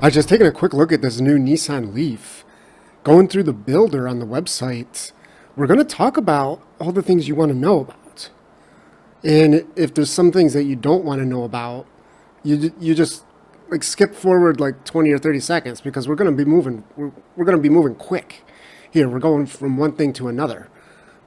I was just taking a quick look at this new Nissan Leaf. Going through the builder on the website, we're going to talk about all the things you want to know about. And if there's some things that you don't want to know about, you just like skip forward like 20 or 30 seconds because we're going to be moving we're going to be moving quick. Here, we're going from one thing to another.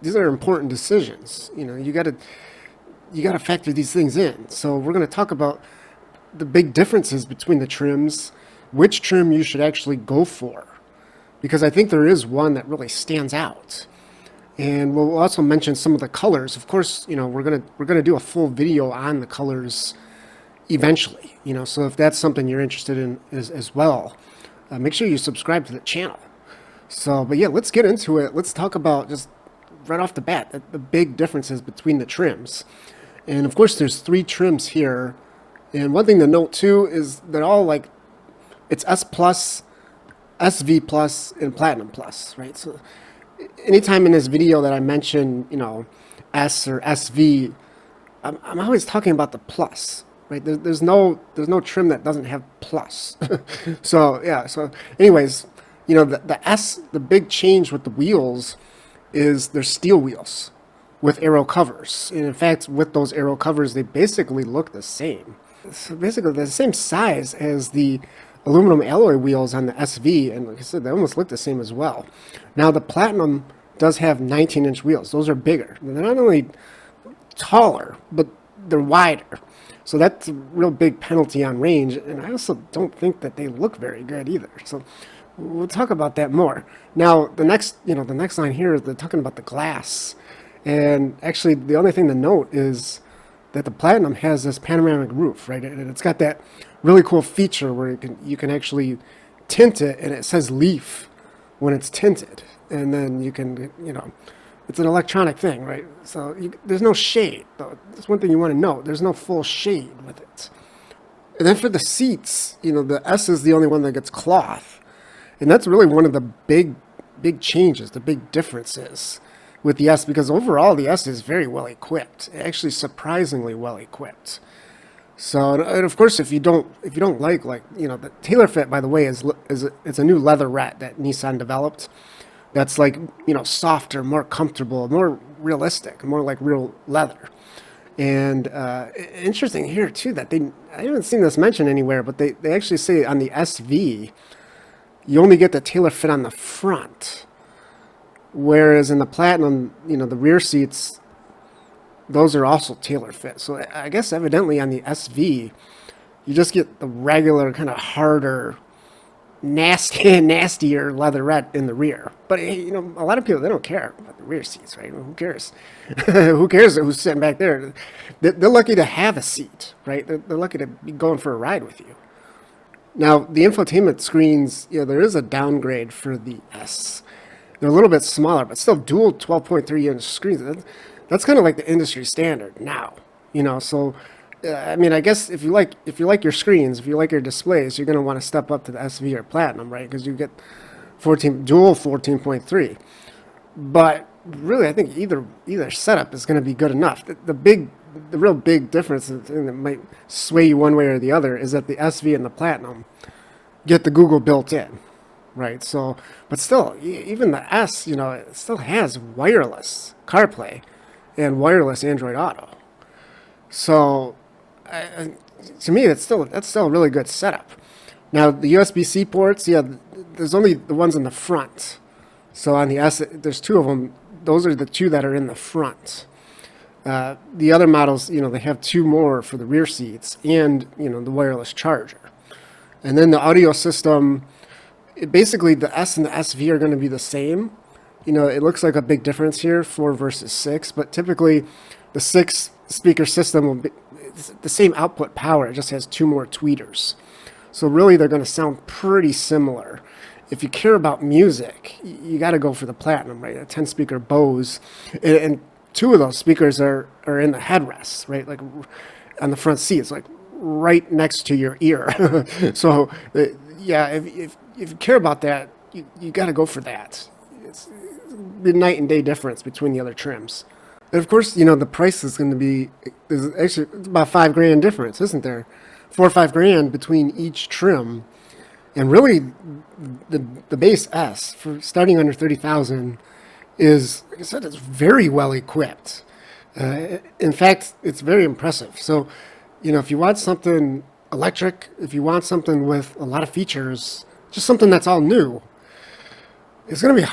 These are important decisions. You know, you got to factor these things in. So we're going to talk about the big differences between the trims, which trim you should actually go for, because I think there is one that really stands out. And we'll also mention some of the colors. Of course, you know, we're gonna do a full video on the colors eventually. You know, so if that's something you're interested in as well, make sure you subscribe to the channel. So, but yeah, let's get into it. Let's talk about just right off the bat the big differences between the trims. And of course, there's 3 trims here. And one thing to note too is they're all like, it's S plus, SV plus, and Platinum plus, right? So anytime in this video that I mention, you know, S or SV, I'm always talking about the plus, right? There's no trim that doesn't have plus. So yeah, so anyways, you know, the S, the big change with the wheels is they're steel wheels with aero covers. And in fact, with those aero covers, they basically look the same. So basically they're the same size as the aluminum alloy wheels on the SV, and like I said, they almost look the same as well. Now the Platinum does have 19-inch wheels. Those are bigger. They're not only taller, but they're wider. So that's a real big penalty on range, and I also don't think that they look very good either. So we'll talk about that more. Now the next line here is they're talking about the glass, and actually the only thing to note is that the Platinum has this panoramic roof, right? And it's got that really cool feature where you can actually tint it, and it says Leaf when it's tinted, and then you can, you know, it's an electronic thing, right? So there's no shade, though. That's one thing you want to know. There's no full shade with it. And then for the seats, you know, the S is the only one that gets cloth, and that's really one of the big changes, the big differences with the S, because overall the S is very well equipped, actually surprisingly well equipped. So, and of course, if you don't like, you know, the tailor fit, by the way, it's a new leatherette that Nissan developed. That's like, you know, softer, more comfortable, more realistic, more like real leather. And interesting here too that I haven't seen this mentioned anywhere, but they actually say on the SV, you only get the tailor fit on the front. Whereas in the Platinum, you know, the rear seats, those are also tailor fit. So I guess evidently on the SV, you just get the regular kind of harder, nastier leatherette in the rear. But, you know, a lot of people, they don't care about the rear seats, right? Who cares? Who cares who's sitting back there? They're lucky to have a seat, right? They're lucky to be going for a ride with you. Now, the infotainment screens, you know, there is a downgrade for the S. They're a little bit smaller, but still dual 12.3-inch screens. That's kind of like the industry standard now, you know. So, I mean, I guess if you like your screens, if you like your displays, you're going to want to step up to the SV or Platinum, right? Because you get dual 14.3. But really, I think either setup is going to be good enough. The real big difference, the thing that might sway you one way or the other, is that the SV and the Platinum get the Google built in. Right, so, but still, even the S, you know, it still has wireless CarPlay and wireless Android Auto. So, to me, that's still a really good setup. Now, the USB-C ports, yeah, there's only the ones in the front. So on the S, there's 2 of them. Those are the 2 that are in the front. The other models, you know, they have 2 more for the rear seats and, you know, the wireless charger. And then the audio system, basically the S and the SV are going to be the same. You know, it looks like a big difference here, 4 versus 6, but typically the 6 speaker system will be the same output power. It just has 2 more tweeters. So really they're going to sound pretty similar. If you care about music, you got to go for the Platinum, right? A 10-speaker Bose, and 2 of those speakers are in the headrests, right? Like on the front seat. It's like right next to your ear. So yeah, if you care about that, you got to go for that. It's the night and day difference between the other trims. And of course, you know, the price is going to be, there's actually it's about $5,000 difference, isn't there? $4 or $5,000 between each trim. And really, the base S for starting under 30,000 is, like I said, it's very well equipped. In fact, it's very impressive. So, if you want something electric, if you want something with a lot of features, just something that's all new, it's going to be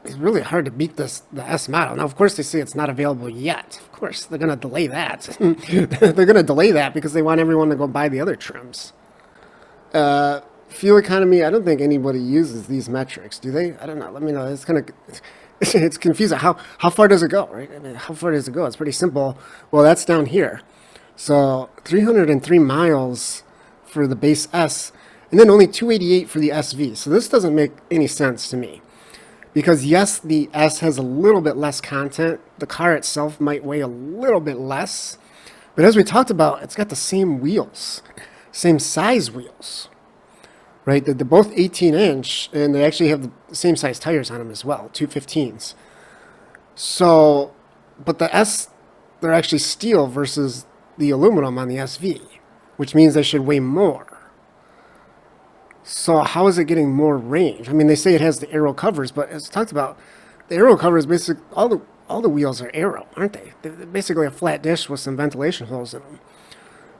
it's really hard to beat the S model. Now, of course, they say it's not available yet. Of course, they're going to delay that. They're going to delay that because they want everyone to go buy the other trims. Fuel economy, I don't think anybody uses these metrics, do they? I don't know. Let me know. It's kind of, it's confusing. How far does it go, right? I mean, how far does it go? It's pretty simple. Well, that's down here. So 303 miles for the base S, and then only 288 for the SV. So this doesn't make any sense to me. Because yes, the S has a little bit less content. The car itself might weigh a little bit less. But as we talked about, it's got the same wheels, same size wheels, right? They're both 18-inch, and they actually have the same size tires on them as well, 215s. So, but the S, they're actually steel versus the aluminum on the SV, which means they should weigh more. So how is it getting more range? I mean, they say it has the aero covers, but as talked about, the aero covers basically all the wheels are aero, aren't they? They're basically a flat dish with some ventilation holes in them.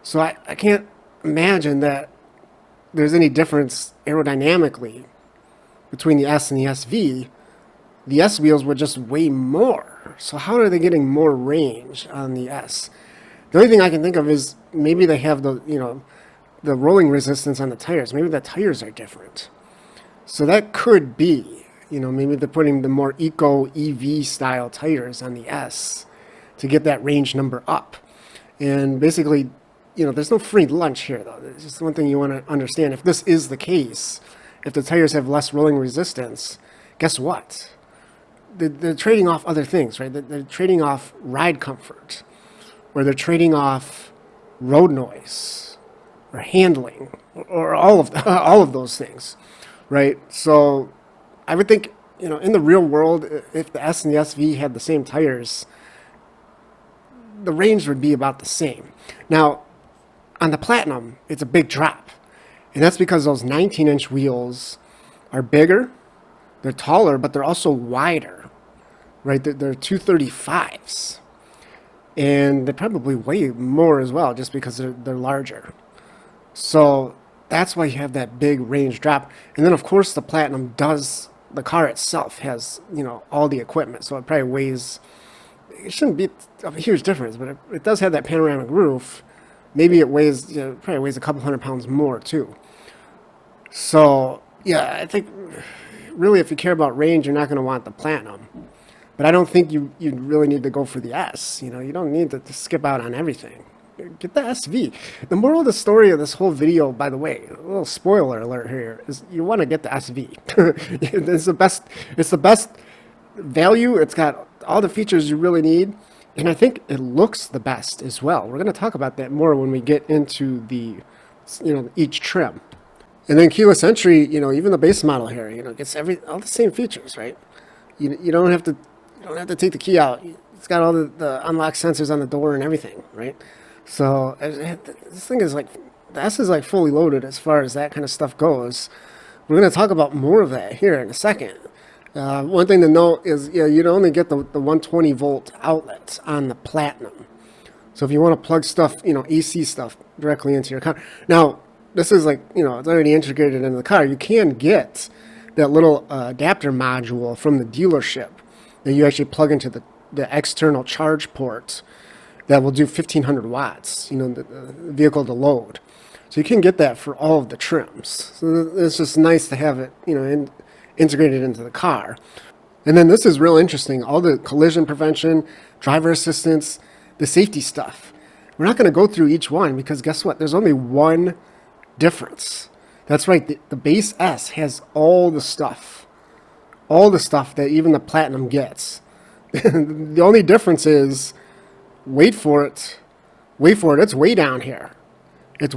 So I can't imagine that there's any difference aerodynamically between the S and the SV. The S wheels would just weigh more. So how are they getting more range on the S? The only thing I can think of is maybe they have the rolling resistance on the tires. Maybe the tires are different. So that could be, maybe they're putting the more eco EV style tires on the S to get that range number up. And basically, there's no free lunch here, though. There's just one thing you want to understand. If this is the case, if the tires have less rolling resistance, guess what? They're trading off other things, right? They're trading off ride comfort, or they're trading off road noise, or handling, or all of those things, right? So I would think, in the real world, if the S and the SV had the same tires, the range would be about the same. Now, on the Platinum, it's a big drop, and that's because those 19-inch wheels are bigger, they're taller, but they're also wider, right? They're 235s, and they probably weigh more as well, just because they're larger. So that's why you have that big range drop. And then, of course, the Platinum the car itself has, all the equipment. So it probably weighs, it shouldn't be a huge difference, but it does have that panoramic roof. Maybe it weighs, probably weighs a couple hundred pounds more, too. So, yeah, I think really if you care about range, you're not going to want the Platinum. But I don't think you really need to go for the S. You don't need to skip out on everything. Get the SV. The moral of the story of this whole video, by the way, a little spoiler alert here, is you want to get the SV. It's the best value. It's got all the features you really need, and I think it looks the best as well. We're going to talk about that more when we get into the, each trim. And then keyless entry, even the base model here, gets all the same features, right? You don't have to take the key out. It's got all the unlock sensors on the door and everything, right? So this thing is the S is fully loaded as far as that kind of stuff goes. We're going to talk about more of that here in a second. One thing to note is, you'd only get the 120 volt outlets on the Platinum. So if you want to plug stuff, AC stuff directly into your car. Now, this is it's already integrated into the car. You can get that little adapter module from the dealership that you actually plug into the external charge port that will do 1500 watts, the vehicle to load. So you can get that for all of the trims. So it's just nice to have it, integrated into the car. And then this is real interesting. All the collision prevention, driver assistance, the safety stuff. We're not going to go through each one because guess what? There's only one difference. That's right. The base S has all the stuff that even the Platinum gets. The only difference is, wait for it, it's way down here. Yeah,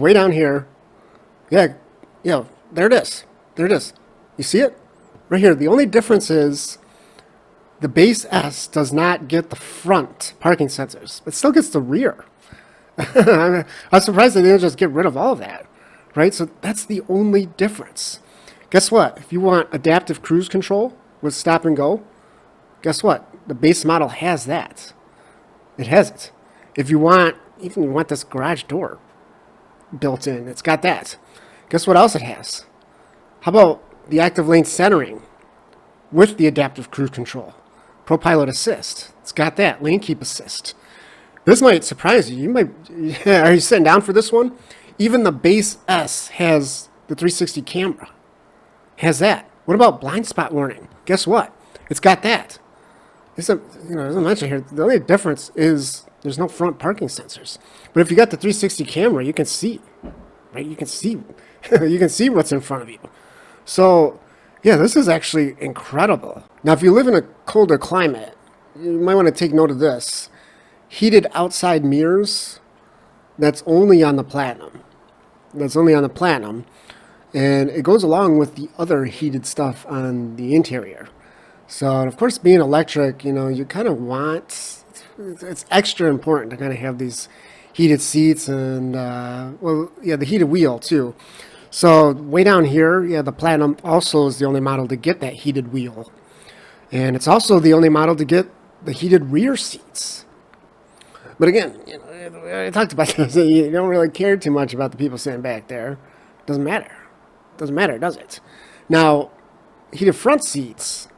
there it is. You see it? Right here. The only difference is the base S does not get the front parking sensors. It still gets the rear. I'm surprised they didn't just get rid of all of that, right? So that's the only difference. Guess what? If you want adaptive cruise control with stop and go, guess what? The base model has that. It has it. If you want, even you want this garage door built in, it's got that. Guess what else it has? How about the active lane centering with the adaptive cruise control? ProPilot Assist. It's got that. Lane keep assist. This might surprise you. You might, are you sitting down for this one? Even the base S has the 360 camera. Has that. What about blind spot warning? Guess what? It's got that. It's a, as I mentioned here, the only difference is there's no front parking sensors. But if you got the 360 camera, you can see, right? You can see, you can see what's in front of you. So, yeah, this is actually incredible. Now, if you live in a colder climate, you might want to take note of this. Heated outside mirrors, that's only on the Platinum. That's only on the Platinum. And it goes along with the other heated stuff on the interior. So, and of course, being electric, you kind of want, it's extra important to kind of have these heated seats and, the heated wheel too. So way down here, the Platinum also is the only model to get that heated wheel. And it's also the only model to get the heated rear seats. But again, I talked about this. You don't really care too much about the people sitting back there. Doesn't matter. Doesn't matter, does it? Now, heated front seats,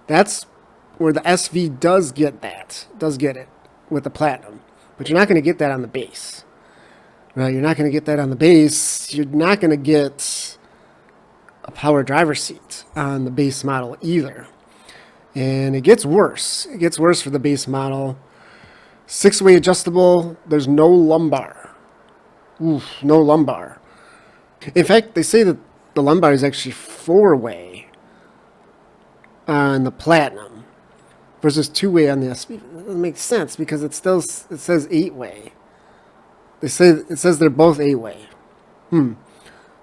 that's where the SV does get it with the Platinum. But you're not going to get that on the base. Right? You're not going to get that on the base. You're not going to get a power driver seat on the base model either. And it gets worse. It gets worse for the base model. 6-way adjustable. There's no lumbar. Oof, no lumbar. In fact, they say that the lumbar is actually 4-way on the Platinum versus 2-way on the SV. That doesn't make sense because it says 8-way. It says they're both 8-way.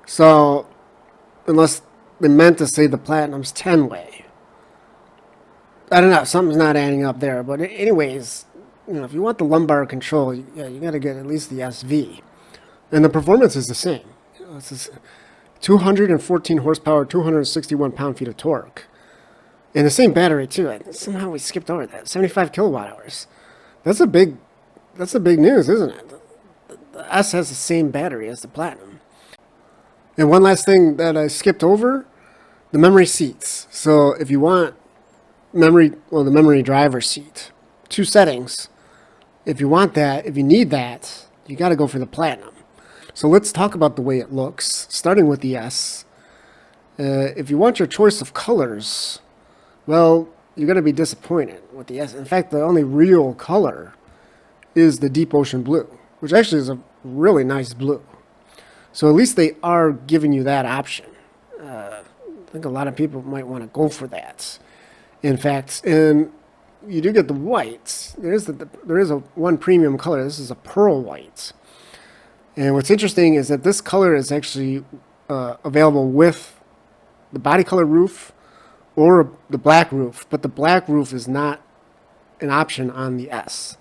So unless they meant to say the Platinum's 10-way. I don't know. Something's not adding up there. But anyways, if you want the lumbar control, you got to get at least the SV. And the performance is the same. It's 214 horsepower, 261 pound-feet of torque. And the same battery, too. Somehow we skipped over that. 75 kilowatt hours. That's a big news, isn't it? The S has the same battery as the Platinum. And one last thing that I skipped over, the memory seats. So if you want the memory driver seat, 2 settings. If you want that, if you need that, you got to go for the Platinum. So let's talk about the way it looks, starting with the S. If you want your choice of colors, well, you're going to be disappointed with the S. In fact, the only real color is the deep ocean blue, which actually is a really nice blue. So at least they are giving you that option. I think a lot of people might want to go for that. In fact, and you do get the white. There is one premium color. This is a pearl white. And what's interesting is that this color is actually available with the body color roof or the black roof, but the black roof is not an option on the S.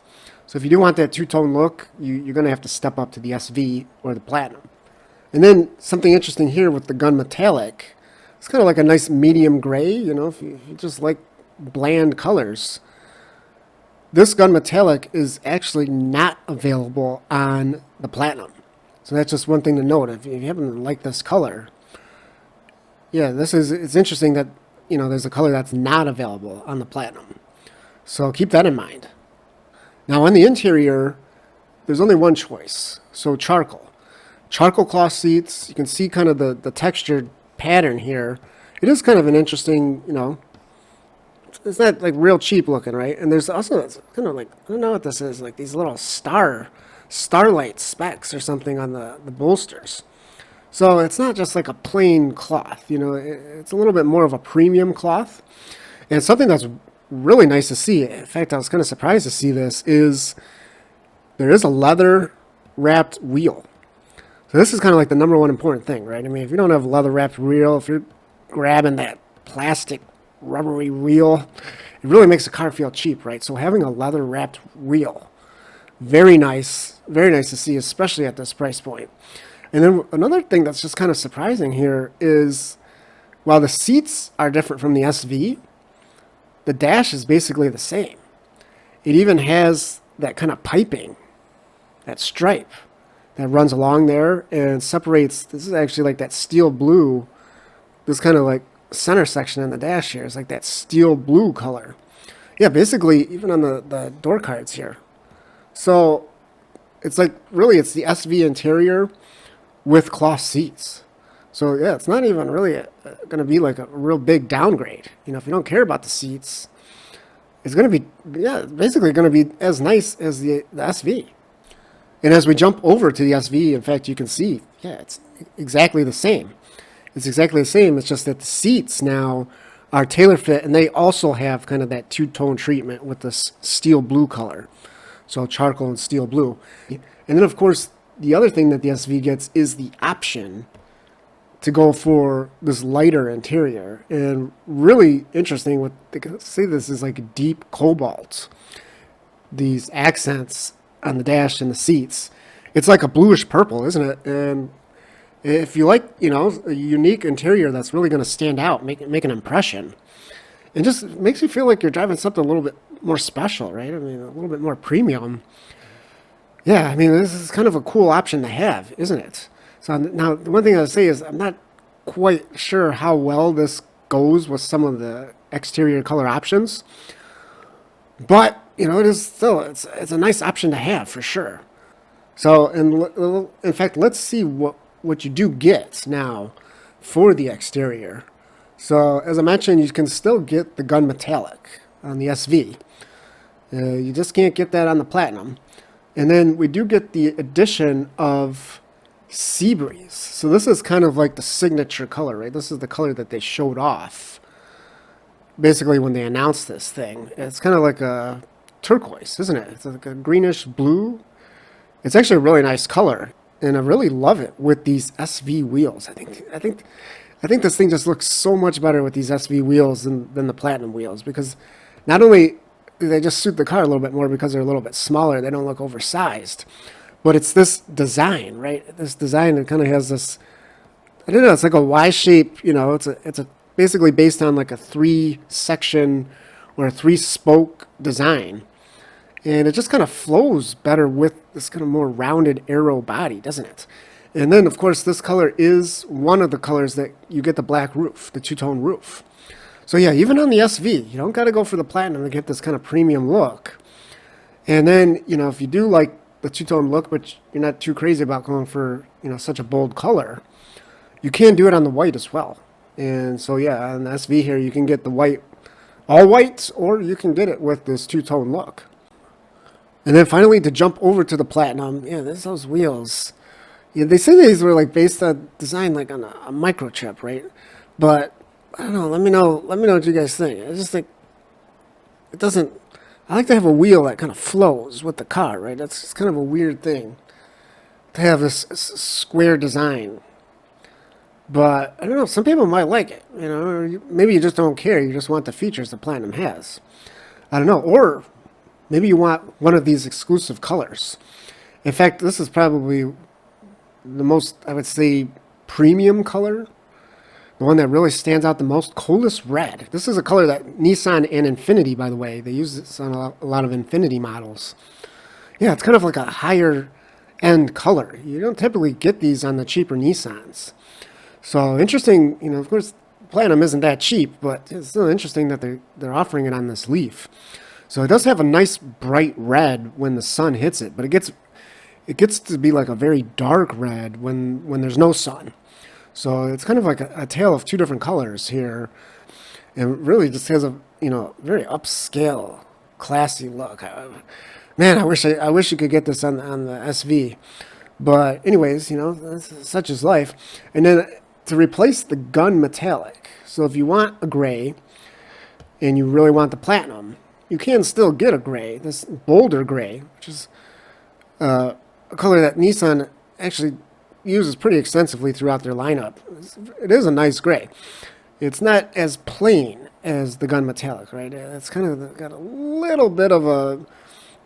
So if you do want that two-tone look, you're going to have to step up to the SV or the Platinum. And then something interesting here with the gun metallic, it's kind of like a nice medium gray, if you just like bland colors. This gun metallic is actually not available on the Platinum. So that's just one thing to note. If you happen to like this color, it's interesting that, there's a color that's not available on the Platinum. So keep that in mind. Now on the interior, there's only one choice. So charcoal. Charcoal cloth seats. You can see kind of the textured pattern here. It is kind of an interesting, it's not like real cheap looking, right? And there's also it's kind of like, I don't know what this is, like these little starlight specks or something on the bolsters. So it's not just like a plain cloth, it's a little bit more of a premium cloth. And something that's really nice to see, in fact, I was kind of surprised to see this, is there is a leather wrapped wheel. So this is kind of like the number one important thing, right? I mean, if you don't have a leather wrapped wheel, if you're grabbing that plastic rubbery wheel, it really makes the car feel cheap, right? So having a leather wrapped wheel, very nice to see, especially at this price point. And then another thing that's just kind of surprising here is While the seats are different from the SV, the dash is basically the same. It even has that kind of piping, that stripe that runs along there and separates. This is actually like that steel blue, this kind of like center section in the dash here is like that steel blue color. Yeah, basically even on the door cards here. So it's like really it's the SV interior with cloth seats. So yeah, it's not even really going to be like a real big downgrade. You know, if you don't care about the seats, it's going to be, yeah, basically going to be as nice as the SV. And as we jump over to the SV, in fact, you can see, yeah, it's exactly the same. It's exactly the same. It's just that the seats now are tailor fit, and they also have kind of that two-tone treatment with this steel blue color. So charcoal and steel blue. And then, of course, the other thing that the SV gets is the option to go for this lighter interior. And really interesting, what they say this is like a deep cobalt. These accents on the dash and the seats. It's like a bluish purple, isn't it? And if you like, you know, a unique interior that's really going to stand out, make an impression, and just makes you feel like you're driving something a little bit more special, right? I mean, a little bit more premium. Yeah, I mean, this is kind of a cool option to have, isn't it? So now, the one thing I would say is I'm not quite sure how well this goes with some of the exterior color options, but you know, it is still it's a nice option to have for sure. So, in fact, let's see what you do get now for the exterior. So, as I mentioned, you can still get the gun metallic on the SV. You just can't get that on the Platinum. And then we do get the addition of Sea Breeze. So this is kind of like the signature color, right? This is the color that they showed off basically when they announced this thing. It's kind of like a turquoise, isn't it? It's like a greenish blue. It's actually a really nice color, and I really love it with these SV wheels. I think this thing just looks so much better with these SV wheels than the Platinum wheels, because not only do they just suit the car a little bit more because they're a little bit smaller, they don't look oversized, but it's this design, right? This design that kind of has this, I don't know, it's like a Y shape, you know, it's a basically based on like a 3-section or a 3-spoke design. And it just kind of flows better with this kind of more rounded aero body, doesn't it? And then, of course, this color is one of the colors that you get the black roof, the two-tone roof. So yeah, even on the SV, you don't got to go for the Platinum to get this kind of premium look. And then, you know, if you do like the two-tone look, but you're not too crazy about going for, you know, such a bold color, you can do it on the white as well. And so yeah, on the SV here, you can get the white, all white, or you can get it with this two-tone look. And then finally, to jump over to the Platinum, yeah, there's those wheels. Yeah, they say these were like based on design like on a microchip, right? But I don't know. Let me know what you guys think. I just think it doesn't. I like to have a wheel that kind of flows with the car, right? That's just kind of a weird thing to have this square design. But I don't know. Some people might like it, you know. Or maybe you just don't care. You just want the features the Platinum has. I don't know. Or maybe you want one of these exclusive colors. In fact, this is probably the most, I would say, premium color. The one that really stands out the most, Coldest Red. This is a color that Nissan and Infiniti, by the way, they use this on a lot of Infiniti models. Yeah, it's kind of like a higher end color. You don't typically get these on the cheaper Nissans. So interesting, you know, of course, Platinum isn't that cheap, but it's still interesting that they're offering it on this Leaf. So it does have a nice bright red when the sun hits it, but it gets to be like a very dark red when there's no sun. So it's kind of like a tale of two different colors here. And really just has a, you know, very upscale, classy look. Man, I wish you could get this on the SV. But anyways, you know, such is life. And then to replace the gun metallic. So if you want a gray and you really want the Platinum, you can still get a gray, this Boulder gray, which is a color that Nissan actually uses pretty extensively throughout their lineup. It is a nice gray. It's not as plain as the gun metallic, right? It's kind of got a little bit of a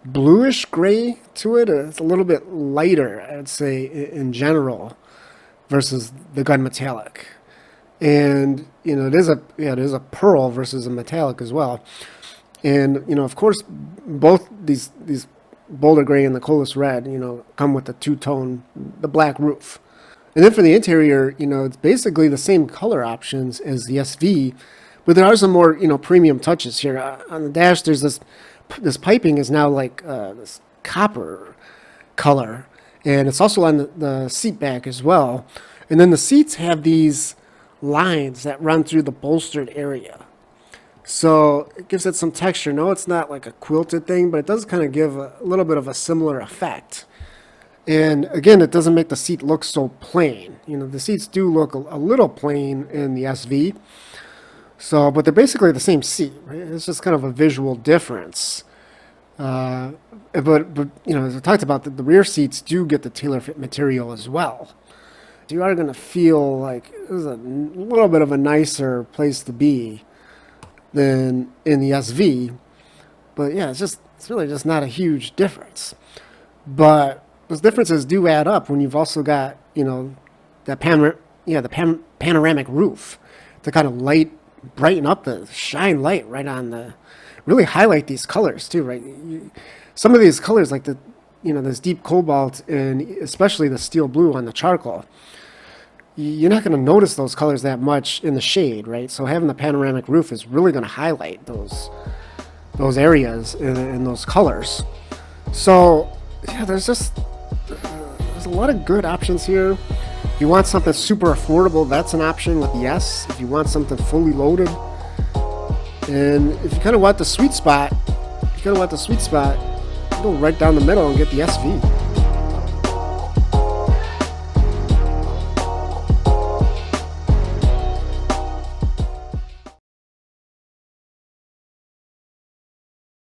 bluish gray to it. It's a little bit lighter, I'd say, in general, versus the gun metallic. And it is a pearl versus a metallic as well. And of course, both these Boulder Gray and the Colas Red, come with the two-tone, the black roof. And then for the interior, it's basically the same color options as the SV, but there are some more, premium touches here. On the dash, there's this piping is now like this copper color, and it's also on the seat back as well. And then the seats have these lines that run through the bolstered area. So it gives it some texture. No, it's not like a quilted thing, but it does kind of give a little bit of a similar effect. And again, it doesn't make the seat look so plain. The seats do look a little plain in the SV. So, but they're basically the same seat, right? It's just kind of a visual difference. But as I talked about, the rear seats do get the tailor fit material as well. You are going to feel like this is a little bit of a nicer place to be than in the SV. But yeah, it's really just not a huge difference. But those differences do add up when you've also got, that panoramic roof to kind of brighten up shine light right on really highlight these colors too, right? Some of these colors like this deep cobalt and especially the steel blue on the charcoal, you're not going to notice those colors that much in the shade, right? So having the panoramic roof is really going to highlight those areas and those colors. So yeah, there's a lot of good options here. If you want something super affordable, that's an option with the S. If you want something fully loaded, and if you kind of want the sweet spot, go right down the middle and get the SV.